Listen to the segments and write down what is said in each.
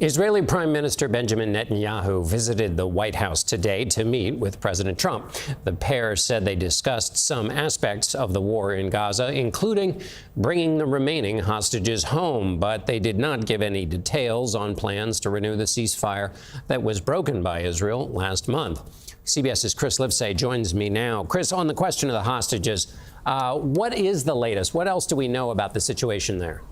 Israeli Prime Minister Benjamin Netanyahu visited the White House today to meet with President Trump. The pair said they discussed some aspects of the war in Gaza, including bringing the remaining hostages home, but they did not give any details on plans to renew the ceasefire that was broken by Israel last month. CBS's Chris Livesay joins me now. Chris, on the question of the hostages, what is the latest? What else do we know about the situation there?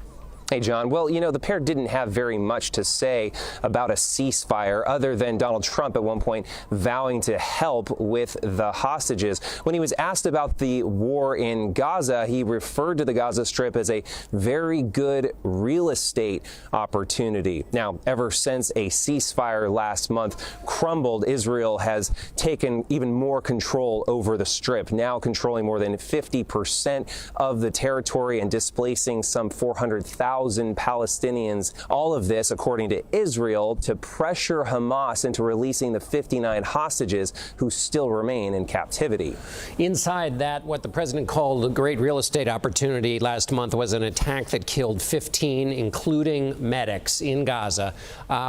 Hey, John. Well, the pair didn't have very much to say about a ceasefire other than Donald Trump at one point vowing to help with the hostages. When he was asked about the war in Gaza, he referred to the Gaza Strip as a very good real estate opportunity. Now, ever since a ceasefire last month crumbled, Israel has taken even more control over the Strip, now controlling more than 50% of the territory and displacing some 400,000 Palestinians. All of this, according to Israel, to pressure Hamas into releasing the 59 hostages who still remain in captivity. Inside that, what the president called a great real estate opportunity last month was an attack that killed 15, including medics in Gaza.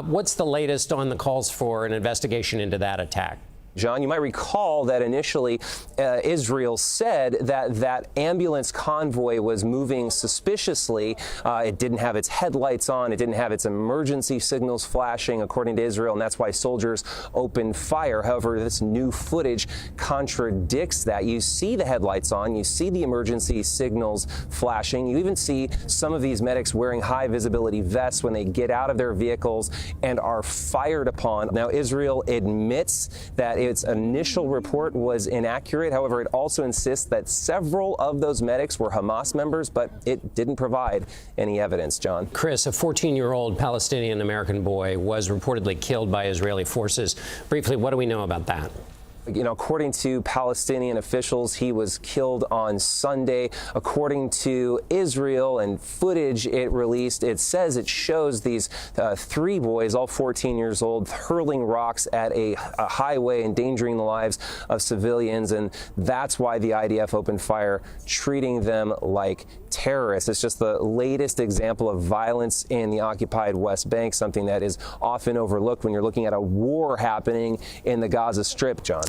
What's the latest on the calls for an investigation into that attack? John, you might recall that initially Israel said that ambulance convoy was moving suspiciously. It didn't have its headlights on. It didn't have its emergency signals flashing, according to Israel, and that's why soldiers opened fire. However, this new footage contradicts that. You see the headlights on. You see the emergency signals flashing. You even see some of these medics wearing high visibility vests when they get out of their vehicles and are fired upon. Now, Israel admits that its initial report was inaccurate. However, it also insists that several of those medics were Hamas members, but it didn't provide any evidence, John. Chris, a 14-year-old Palestinian-American boy was reportedly killed by Israeli forces. Briefly, what do we know about that? According to Palestinian officials, he was killed on Sunday. According to Israel and footage it released, it says it shows these three boys, all 14 years old, hurling rocks at a highway, endangering the lives of civilians. And that's why the IDF opened fire, treating them like terrorists. It's just the latest example of violence in the occupied West Bank, something that is often overlooked when you're looking at a war happening in the Gaza Strip, John.